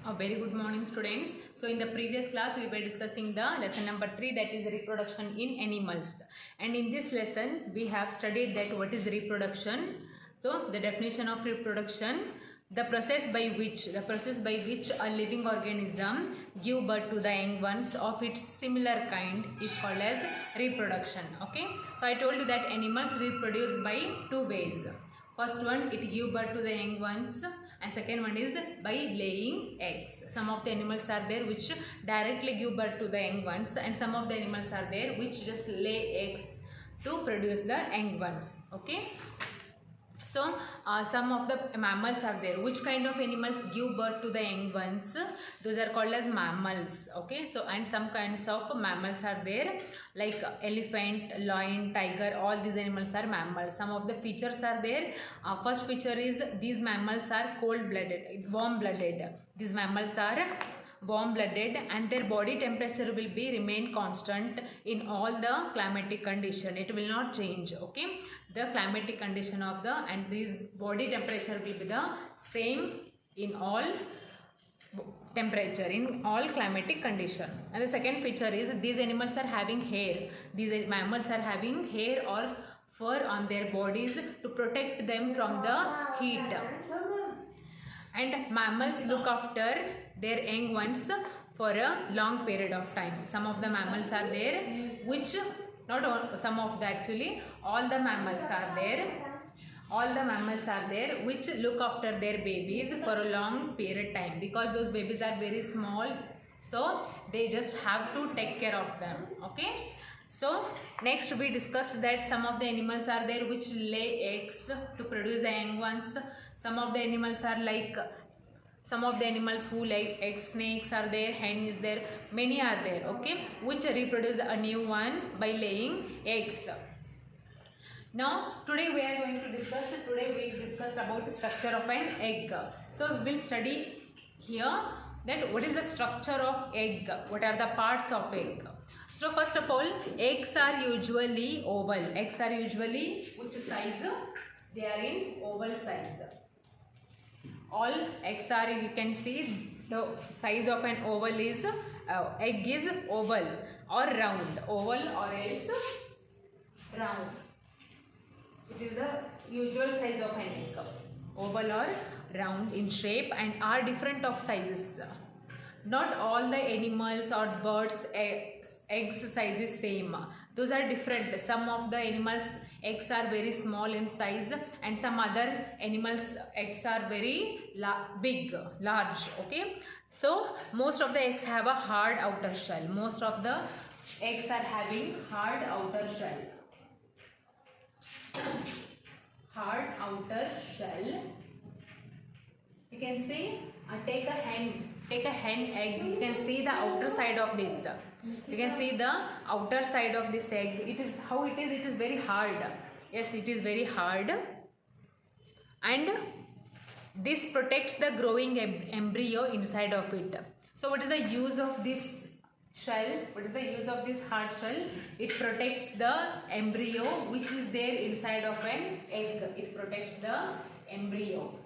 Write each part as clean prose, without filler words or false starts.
A very good morning, students. So in the previous class we were discussing the lesson number 3, that is reproduction in animals, and in this lesson we have studied that what is reproduction. So the definition of reproduction: the process by which a living organism give birth to the young ones of its similar kind is called as reproduction. Okay, so I told you that animals reproduce by two ways. First one, it give birth to the young ones, and second one is by laying eggs. Some of the animals are there which directly give birth to the young ones, and some of the animals are there which just lay eggs to produce the young ones. Okay. So some of the mammals are there. Which kind of animals give birth to the young ones? Those are called as mammals. Okay. So and some kinds of mammals are there like elephant, lion, tiger. All these animals are mammals. Some of the features are there. First feature is these mammals are cold-blooded, warm-blooded. These mammals are warm-blooded, and their body temperature will be remain constant in all the climatic condition. It will not change. Okay, the climatic condition of the and these body temperature will be the same in all temperature, in all climatic condition. And the second feature is these animals are having hair. These mammals are having hair or fur on their bodies to protect them from the heat. And mammals look after their young ones for a long period of time. Some of the mammals are there which, not all, some of the actually, all the mammals are there. All the mammals are there which look after their babies for a long period time, because those babies are very small, so they just have to take care of them. Okay. So next we discussed that some of the animals are there which lay eggs to produce the young ones. Some of the animals are like, some of the animals who lay eggs, snakes are there, hen is there, many are there. Okay, which reproduce a new one by laying eggs. Now today we are going to discuss, we discussed about the structure of an egg. So we will study here that what is the structure of egg, what are the parts of egg. So first of all, eggs are usually oval. Eggs are usually which size? They are in oval size. All eggs are, you can see the size of an oval is, egg is oval or round, oval or else round. It is the usual size of an egg, oval or round in shape, and are different of sizes. Not all the animals or birds eggs size is same. Those are different. Some of the animals eggs are very small in size, and some other animals eggs are very big, large. Okay, so most of the eggs have a hard outer shell. Most of the eggs are having hard outer shell. Hard outer shell. You can see, take a hen egg. You can see the outer side of this. You can see the outer side of this egg. It is how it is. It is very hard. Yes, it is very hard. And this protects the growing embryo inside of it. So what is the use of this shell? What is the use of this hard shell? It protects the embryo which is there inside of an egg. It protects the embryo.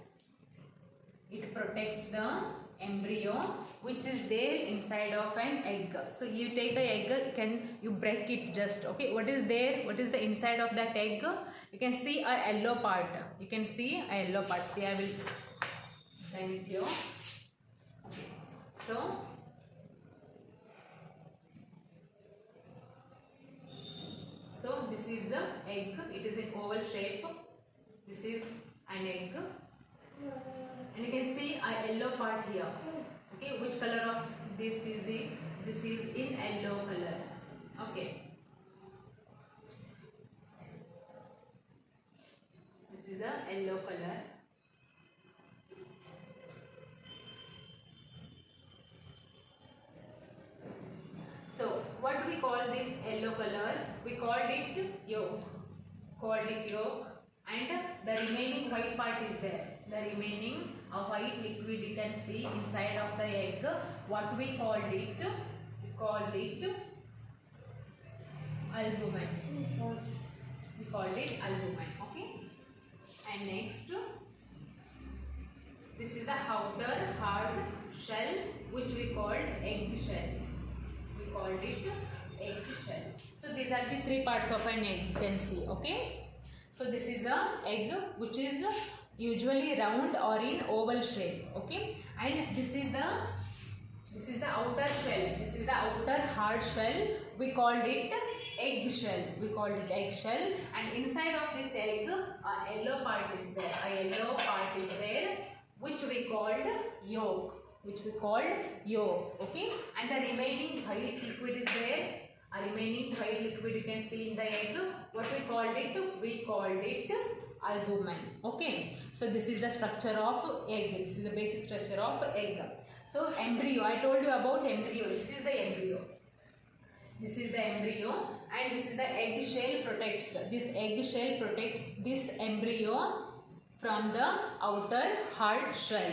It protects the embryo which is there inside of an egg. So you take the egg, you break it just. Okay, what is there? What is the inside of that egg? You can see a yellow part. You can see a yellow part. See, I will design it here. Okay. So this is the egg. It is in oval shape. This is an egg. And you can see a yellow part here. Okay, which color of this is it? This is in yellow color. Okay. This is a yellow color. So what do we call this yellow color? We called it yolk. And the remaining white part is there. The remaining white liquid you can see inside of the egg. What we called it? We called it albumen. We called it albumen. Okay. And next, This is the outer hard shell which we called egg shell. We called it egg shell. So these are the three parts of an egg, you can see. Okay. So this is the egg which is usually round or in oval shape. Okay. And this is the outer shell. This is the outer hard shell. We called it egg shell. We called it egg shell. And inside of this egg, a yellow part is there. A yellow part is there, which we called yolk. Which we called yolk. Okay. And the remaining white liquid is there. A remaining white liquid you can see in the egg. What we called it? We called it albumen. Okay. So this is the structure of egg. This is the basic structure of egg. So embryo, I told you about embryo. This is the embryo. This is the embryo, and this is the egg shell protects. This egg shell protects this embryo from the outer hard shell.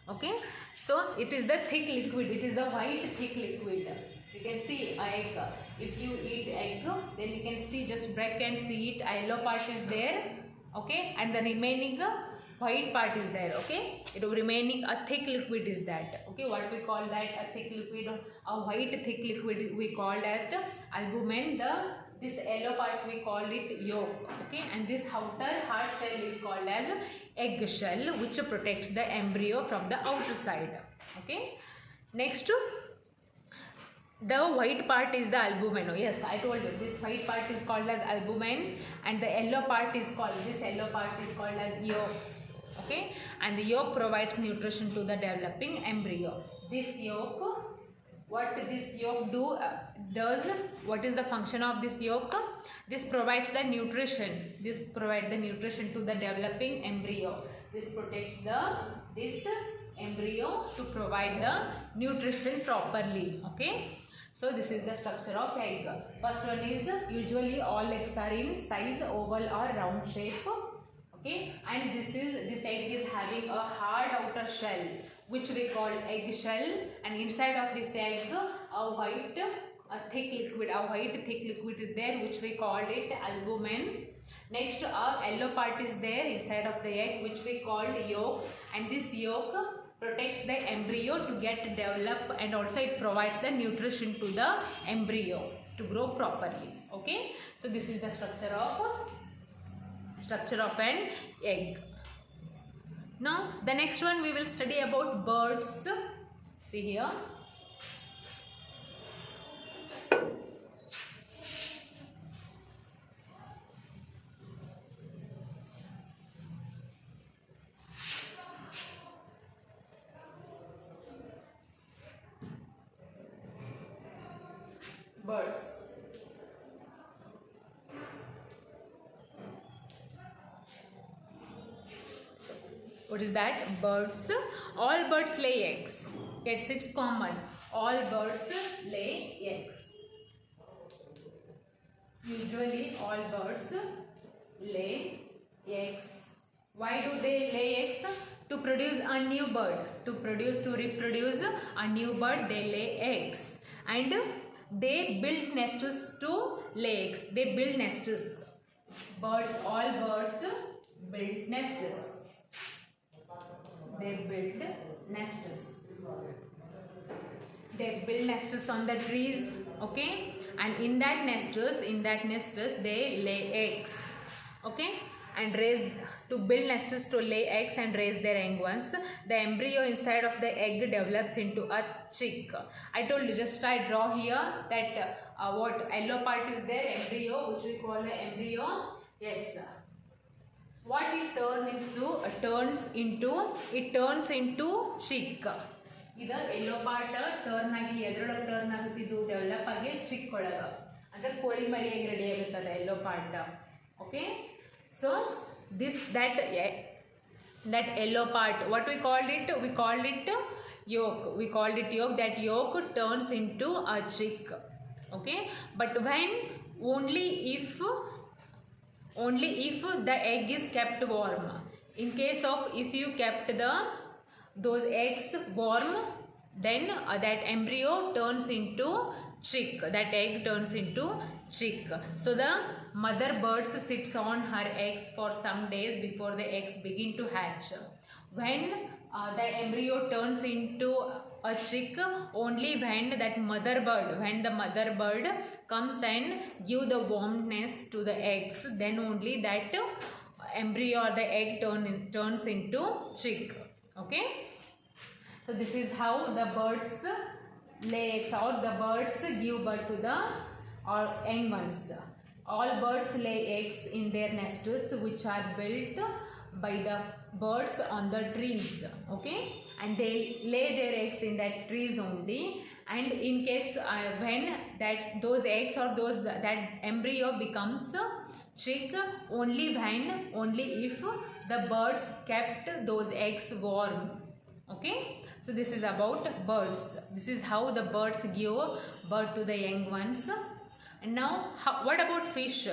Okay. So it is the thick liquid. It is the white thick liquid. You can see egg. If you eat egg, then you can see, just break and see it. A yellow part is there. Okay. And the remaining white part is there. Okay. It remaining a thick liquid is that. Okay. What we call that? A thick liquid, a white thick liquid we call that albumen. This yellow part we call it yolk. Okay. And this outer hard shell is called as egg shell, which protects the embryo from the outer side. Okay. Next, the white part is the albumen. Oh, yes, I told you this white part is called as albumen, and the yellow part is called as yolk. Okay, and the yolk provides nutrition to the developing embryo. This yolk, what this yolk does, what is the function of this yolk? This provides the nutrition. This provides the nutrition to the developing embryo. This protects this embryo to provide the nutrition properly. Okay. So this is the structure of egg. First one is usually all eggs are in size oval or round shape. Okay, and this egg is having a hard outer shell which we call egg shell, and inside of this egg a thick liquid is there which we called it albumen. Next, a yellow part is there inside of the egg which we called yolk, and this yolk protects the embryo to get developed, and also it provides the nutrition to the embryo to grow properly. Okay, so this is the structure of an egg. Now the next one we will study about birds. See here. Birds. So, what is that? Birds. All birds lay eggs. It's common. All birds lay eggs. Usually all birds lay eggs. Why do they lay eggs? To produce a new bird. To reproduce a new bird, they lay eggs. And they build nests to lay eggs. They build nests. All birds build nests. They build nests. They build nests on the trees. Okay, and in that nests they lay eggs. Okay, and build nests to lay eggs and raise their young ones. The embryo inside of the egg develops into a chick. I told you, just I draw here that what yellow part is there, embryo, which we call the embryo. Yes. What it turns into chick. Either yellow part turn agi edrolage turn aguttidu develop agi chick olaga andre koli mariyagi ready aguttade yellow part. Okay, so that yellow part, what we called it yolk. That yolk turns into a chick. Okay, but when only if the egg is kept warm. In case of if you kept those eggs warm, then that embryo turns into chick. That egg turns into chick. So the mother bird sits on her eggs for some days before the eggs begin to hatch. When the embryo turns into a chick only when the mother bird comes and give the warmness to the eggs, then only that embryo or the egg turns into chick. Okay, so this is how the birds lay eggs, or the birds give birth to the young ones. All birds lay eggs in their nests, which are built by the birds on the trees. Okay, and they lay their eggs in that trees only. And in case when those eggs or that embryo becomes chick, only if the birds kept those eggs warm. Okay, so this is about birds. This is how the birds give birth to the young ones. And now, what about fish?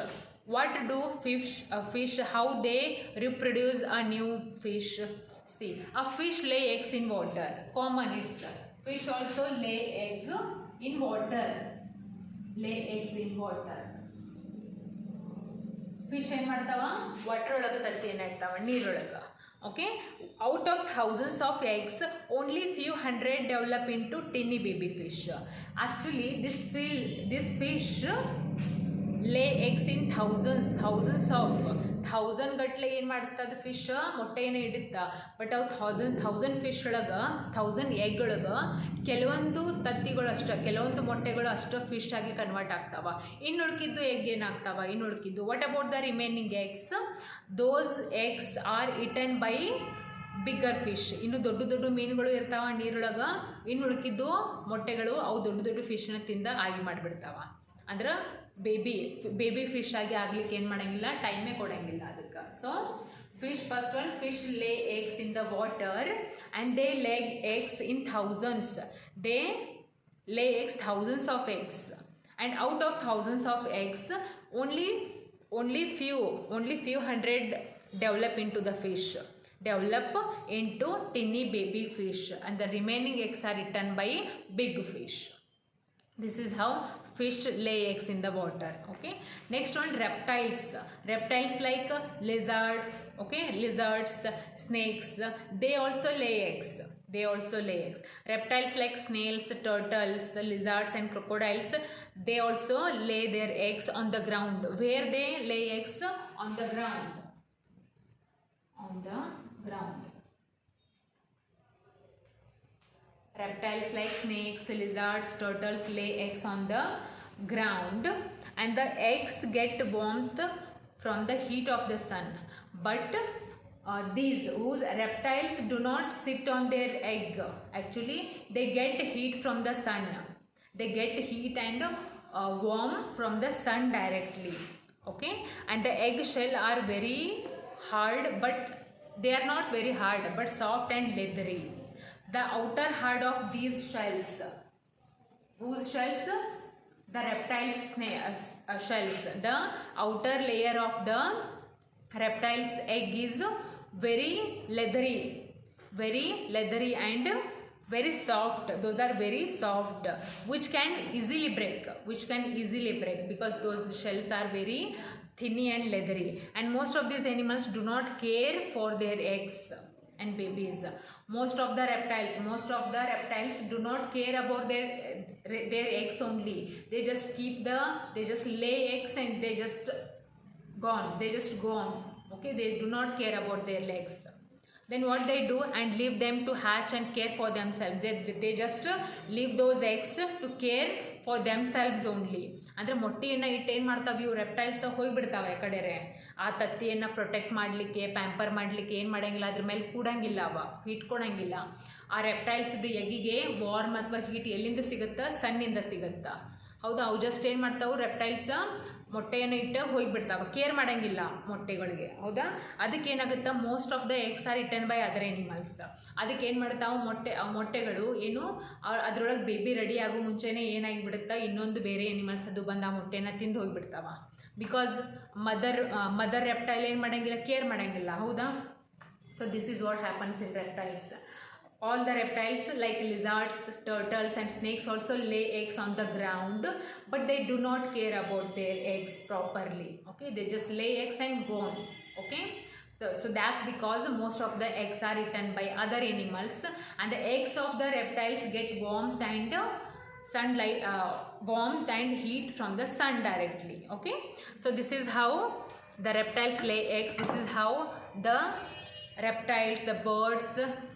What do fish, how they reproduce a new fish? See, a fish lay eggs in water. Common it's. Fish also lay egg in water. Lay eggs in water. Fish ಏನು ಮಾಡ್ತಾವ? Water ಒಳಗೆ ತತ್ತಿಯನ್ನು ಇಡ್ತಾವ, ನೀರೊಳಗೆ. Okay, out of thousands of eggs, only few hundred develop into tiny baby fish. Actually, this fish lay eggs in thousands of ಗಟ್ಟಲೆ ಏನು ಮಾಡ್ತದ fish ಮೊಟ್ಟೆಯನ್ನು ಇಡುತ್ತಾ. But ಅವು thousand fish ಒಳಗೆ 1000 egg ಒಳಗೆ ಕೆಲವೊಂದು ತತ್ತಿಗಳು ಅಷ್ಟೇ, ಕೆಲವೊಂದು ಮೊಟ್ಟೆಗಳು ಅಷ್ಟು ಫಿಶ್ ಆಗಿ ಕನ್ವರ್ಟ್ ಆಗ್ತಾವ. ಇನ್ನು ಉಳ್ಕಿದ್ದು ಎಗ್ ಏನಾಗ್ತಾವ? ಇನ್ನು ಉಳ್ಕಿದ್ದು what about the remaining eggs? Those eggs are eaten by bigger fish. ಇನ್ನು ದೊಡ್ಡ ಮೀನುಗಳು ಇರ್ತಾವ ನೀರೊಳಗೆ. ಇನ್ನು ಉಳ್ಕಿದ್ದು ಮೊಟ್ಟೆಗಳು ಅವು ದೊಡ್ಡ ಫಿಶ್ನ ತಿಂದ ಆಗಿ ಮಾಡಿಬಿಡ್ತಾವ. ಅಂದ್ರೆ ಬೇಬಿ ಫಿಶ್ ಆಗಿ ಆಗ್ಲಿಕ್ಕೆ ಏನು ಮಾಡಂಗಿಲ್ಲ, ಟೈಮೇ ಕೊಡಂಗಿಲ್ಲ ಅದಕ್ಕೆ. So first one, fish lay eggs in the water and they lay eggs in thousands. They lay eggs, thousands of eggs, and out of thousands of eggs, only few hundred develop into tiny baby fish, and the remaining eggs are eaten by big fish. This is how fish lay eggs in the water. Okay, next one, reptiles like lizards, snakes, they also lay eggs. Reptiles like snails, turtles, the lizards and crocodiles, they also lay their eggs on the ground. Where they lay eggs? On the ground. Reptiles like snakes, lizards, turtles lay eggs on the ground, and the eggs get warmth from the heat of the sun. But these reptiles do not sit on their egg. Actually, they get heat from the sun. They get heat and warm from the sun directly. Okay, and the egg shell are very hard, but they are not very hard, but soft and leathery. The outer hard of these shells, whose shells? The reptiles' shells. The outer layer of the reptile's egg is very leathery and very soft. Those are very soft, which can easily break because those shells are very thinny and leathery. And most of these animals do not care for their eggs and babies. Most of the reptiles do not care about their eggs only. They just lay eggs and they just go on. Okay, they do not care about their eggs. Then what they do, and leave them to hatch and care for themselves. They just leave those eggs to care for themselves only. ಅಂದರೆ ಮೊಟ್ಟೆಯನ್ನು ಇಟ್ಟು ಏನು ಮಾಡ್ತಾವೆ ಇವು reptiles ಹೋಗಿಬಿಡ್ತಾವೆ ಆ ಕಡೆರೆ. ಆ ತತ್ತಿಯನ್ನು protect ಮಾಡಲಿಕ್ಕೆ, pamper ಮಾಡಲಿಕ್ಕೆ ಏನು ಮಾಡೋಂಗಿಲ್ಲ, ಅದ್ರ ಮೇಲೆ ಕೂಡಂಗಿಲ್ಲ, ಹೀಟ್ ಕೊಡೋಂಗಿಲ್ಲ. ಆ ರೆಪ್ಟೈಲ್ಸ್ದು ಎಗ್ಗಿಗೆ ವಾರ್ಮ್ ಅಥವಾ ಹೀಟ್ ಎಲ್ಲಿಂದ ಸಿಗುತ್ತಾ? ಸನ್ನಿಂದ ಸಿಗುತ್ತಾ. ಹೌದಾ? ಅವು ಜಸ್ಟ್ ಏನು ಮಾಡ್ತಾವೆ, ರೆಪ್ಟೈಲ್ಸ್ ಮೊಟ್ಟೆಯನ್ನು ಇಟ್ಟು ಹೋಗಿಬಿಡ್ತಾವೆ, ಕೇರ್ ಮಾಡೋಂಗಿಲ್ಲ ಮೊಟ್ಟೆಗಳಿಗೆ. ಹೌದಾ? ಅದಕ್ಕೆ ಏನಾಗುತ್ತೆ, most of the eggs are eaten by other animals. ಅದಕ್ಕೆ ಏನು ಮಾಡ್ತಾವೆ, ಮೊಟ್ಟೆಗಳು ಏನು ಅದರೊಳಗೆ ಬೇಬಿ ರೆಡಿ ಆಗೋ ಮುಂಚೆನೇ ಏನಾಗಿಬಿಡುತ್ತಾ, ಇನ್ನೊಂದು ಬೇರೆ ಎನಿಮಲ್ಸ್ ಅದು ಬಂದು ಆ ಮೊಟ್ಟೆನ ತಿಂದು ಹೋಗಿಬಿಡ್ತಾವ. ಬಿಕಾಸ್ ಮದರ್ ರೆಪ್ಟೈಲ್ ಏನು ಮಾಡೋಂಗಿಲ್ಲ, ಕೇರ್ ಮಾಡೋಂಗಿಲ್ಲ. ಹೌದಾ? So this is what happens in reptiles. All the reptiles like lizards, turtles and snakes also lay eggs on the ground, but they do not care about their eggs properly. Okay, they just lay eggs and go on. Okay, So that's because most of the eggs are eaten by other animals, and the eggs of the reptiles get warmth and sunlight, warmth and heat from the sun directly. Okay, so this is how the reptiles lay eggs. This is how the reptiles, the birds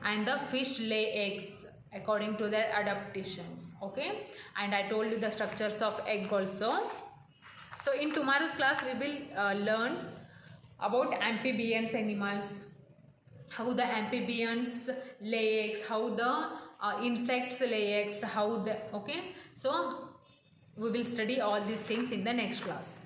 and the fish lay eggs according to their adaptations. Okay, and I told you the structures of egg also. So in tomorrow's class we will learn about amphibians animals, how the amphibians lay eggs, how the insects lay eggs, how the, okay, so we will study all these things in the next class.